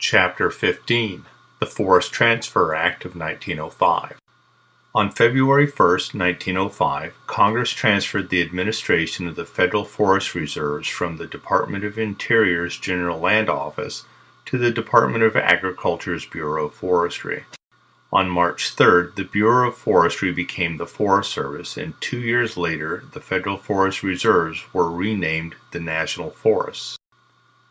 Chapter 15, the Forest Transfer Act of 1905. On February 1, 1905, Congress transferred the administration of the federal forest reserves from the Department of Interior's General Land Office to the Department of Agriculture's Bureau of Forestry. On March 3rd, the Bureau of Forestry became the Forest Service, and 2 years later, the federal forest reserves were renamed the National Forests.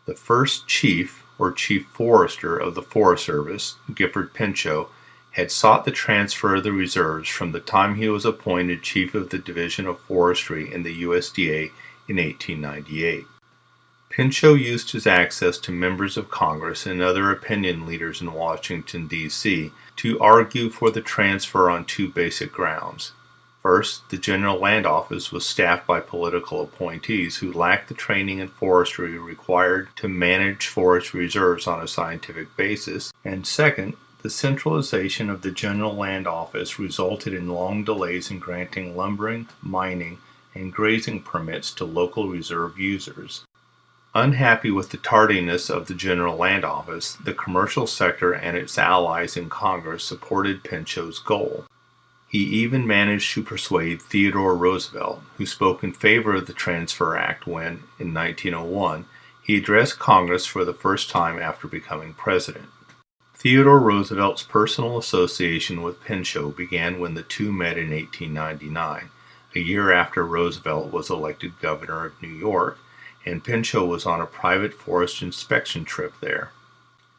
The first chief, or chief forester of the Forest Service, Gifford Pinchot, had sought the transfer of the reserves from the time he was appointed chief of the Division of Forestry in the USDA in 1898. Pinchot used his access to members of Congress and other opinion leaders in Washington, D.C. to argue for the transfer on two basic grounds. First, the General Land Office was staffed by political appointees who lacked the training in forestry required to manage forest reserves on a scientific basis, and second, the centralization of the General Land Office resulted in long delays in granting lumbering, mining, and grazing permits to local reserve users. Unhappy with the tardiness of the General Land Office, the commercial sector and its allies in Congress supported Pinchot's goal. He even managed to persuade Theodore Roosevelt, who spoke in favor of the Transfer Act when, in 1901, he addressed Congress for the first time after becoming president. Theodore Roosevelt's personal association with Pinchot began when the two met in 1899, a year after Roosevelt was elected governor of New York, and Pinchot was on a private forest inspection trip there.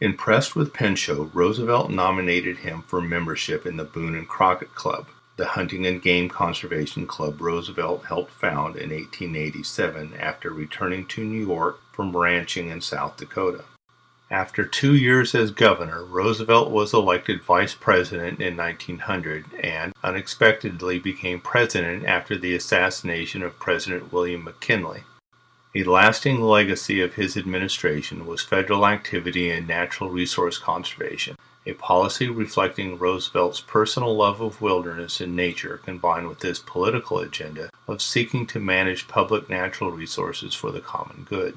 Impressed with Pinchot, Roosevelt nominated him for membership in the Boone and Crockett Club, the hunting and game conservation club Roosevelt helped found in 1887 after returning to New York from ranching in South Dakota. After 2 years as governor, Roosevelt was elected vice president in 1900 and unexpectedly became president after the assassination of President William McKinley. A lasting legacy of his administration was federal activity in natural resource conservation, a policy reflecting Roosevelt's personal love of wilderness and nature combined with his political agenda of seeking to manage public natural resources for the common good.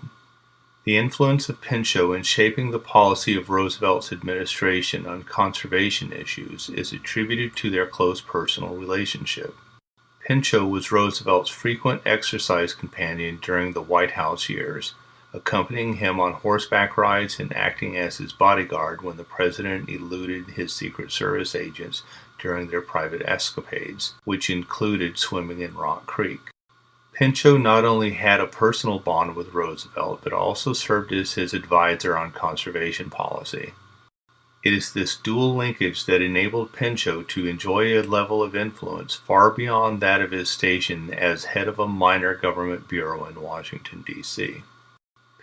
The influence of Pinchot in shaping the policy of Roosevelt's administration on conservation issues is attributed to their close personal relationship. Pinchot was Roosevelt's frequent exercise companion during the White House years, accompanying him on horseback rides and acting as his bodyguard when the president eluded his Secret Service agents during their private escapades, which included swimming in Rock Creek. Pinchot not only had a personal bond with Roosevelt, but also served as his advisor on conservation policy. It is this dual linkage that enabled Pinchot to enjoy a level of influence far beyond that of his station as head of a minor government bureau in Washington, D.C.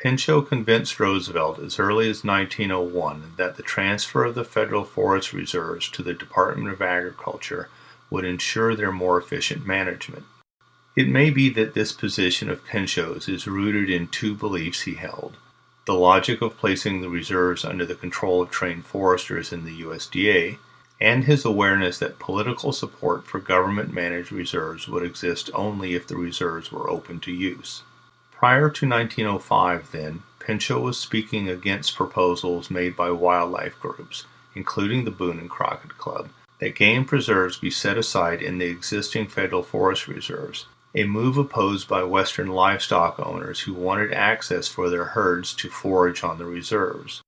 Pinchot convinced Roosevelt as early as 1901 that the transfer of the federal forest reserves to the Department of Agriculture would ensure their more efficient management. It may be that this position of Pinchot's is rooted in two beliefs he held: the logic of placing the reserves under the control of trained foresters in the USDA, and his awareness that political support for government-managed reserves would exist only if the reserves were open to use. Prior to 1905, then, Pinchot was speaking against proposals made by wildlife groups, including the Boone and Crockett Club, that game preserves be set aside in the existing federal forest reserves, a move opposed by Western livestock owners who wanted access for their herds to forage on the reserves.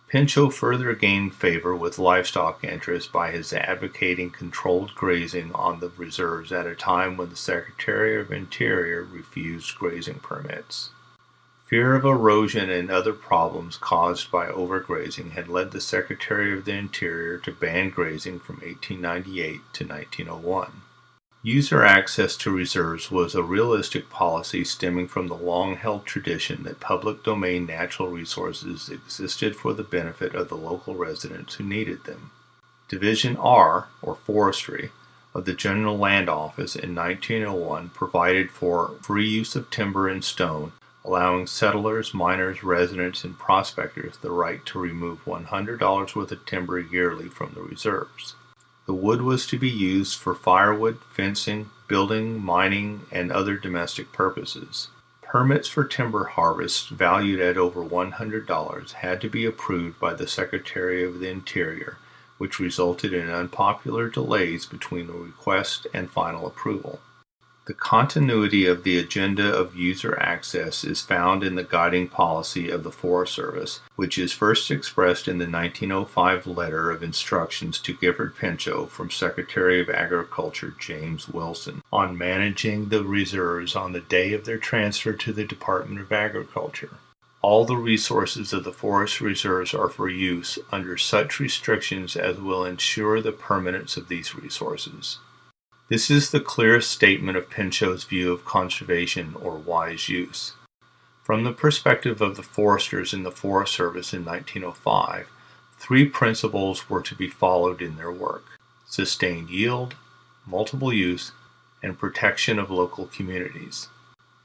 Pinchot further gained favor with livestock interests by his advocating controlled grazing on the reserves at a time when the Secretary of Interior refused grazing permits. Fear of erosion and other problems caused by overgrazing had led the Secretary of the Interior to ban grazing from 1898 to 1901. User access to reserves was a realistic policy stemming from the long-held tradition that public domain natural resources existed for the benefit of the local residents who needed them. Division R, or Forestry, of the General Land Office in 1901 provided for free use of timber and stone, allowing settlers, miners, residents, and prospectors the right to remove $100 worth of timber yearly from the reserves. The wood was to be used for firewood, fencing, building, mining, and other domestic purposes. Permits for timber harvests valued at over $100 had to be approved by the Secretary of the Interior, which resulted in unpopular delays between the request and final approval. The continuity of the agenda of user access is found in the guiding policy of the Forest Service, which is first expressed in the 1905 letter of instructions to Gifford Pinchot from Secretary of Agriculture James Wilson on managing the reserves on the day of their transfer to the Department of Agriculture. All the resources of the forest reserves are for use under such restrictions as will ensure the permanence of these resources. This is the clearest statement of Pinchot's view of conservation or wise use. From the perspective of the foresters in the Forest Service in 1905, 3 principles were to be followed in their work: sustained yield, multiple use, and protection of local communities.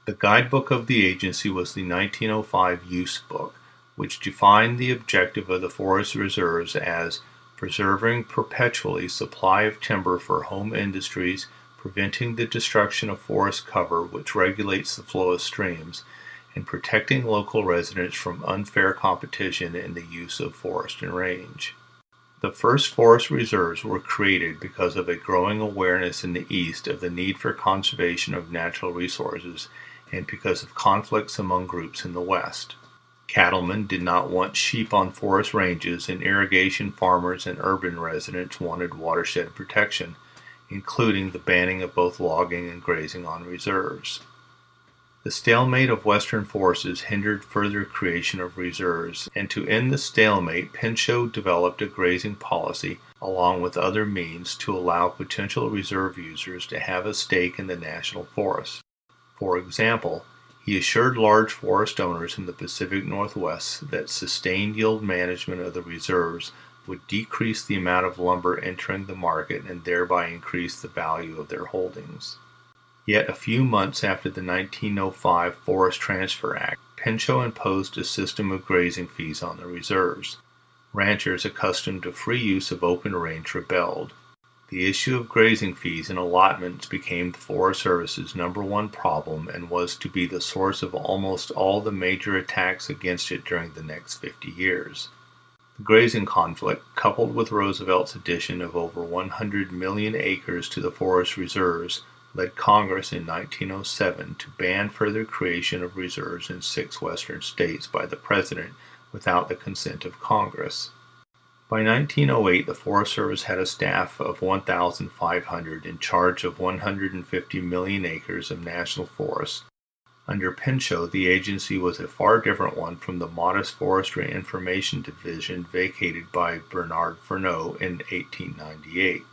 The guidebook of the agency was the 1905 Use Book, which defined the objective of the forest reserves as preserving perpetually supply of timber for home industries, preventing the destruction of forest cover which regulates the flow of streams, and protecting local residents from unfair competition in the use of forest and range. The first forest reserves were created because of a growing awareness in the East of the need for conservation of natural resources and because of conflicts among groups in the West. Cattlemen did not want sheep on forest ranges, and irrigation farmers and urban residents wanted watershed protection, including the banning of both logging and grazing on reserves. The stalemate of Western forces hindered further creation of reserves, and to end the stalemate, Pinchot developed a grazing policy along with other means to allow potential reserve users to have a stake in the national forest. For example, he assured large forest owners in the Pacific Northwest that sustained yield management of the reserves would decrease the amount of lumber entering the market and thereby increase the value of their holdings. Yet a few months after the 1905 Forest Transfer Act, Pinchot imposed a system of grazing fees on the reserves. Ranchers accustomed to free use of open range rebelled. The issue of grazing fees and allotments became the Forest Service's #1 problem and was to be the source of almost all the major attacks against it during the next 50 years. The grazing conflict, coupled with Roosevelt's addition of over 100 million acres to the forest reserves, led Congress in 1907 to ban further creation of reserves in 6 western states by the President without the consent of Congress. By 1908, the Forest Service had a staff of 1,500 in charge of 150 million acres of national forests. Under Pinchot, the agency was a far different one from the modest Forestry Information Division vacated by Bernard Fernot in 1898.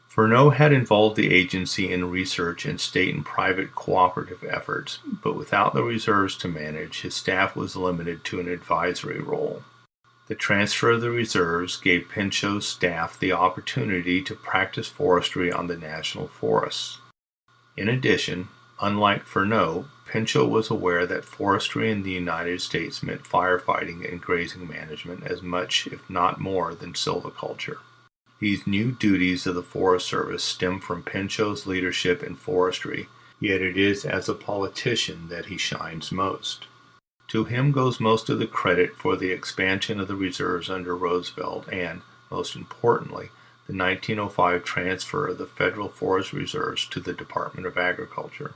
Fernot had involved the agency in research and state and private cooperative efforts, but without the reserves to manage, his staff was limited to an advisory role. The transfer of the reserves gave Pinchot's staff the opportunity to practice forestry on the national forests. In addition, unlike Fernot, Pinchot was aware that forestry in the United States meant firefighting and grazing management as much, if not more, than silviculture. These new duties of the Forest Service stem from Pinchot's leadership in forestry, yet it is as a politician that he shines most. To him goes most of the credit for the expansion of the reserves under Roosevelt and, most importantly, the 1905 transfer of the federal forest reserves to the Department of Agriculture.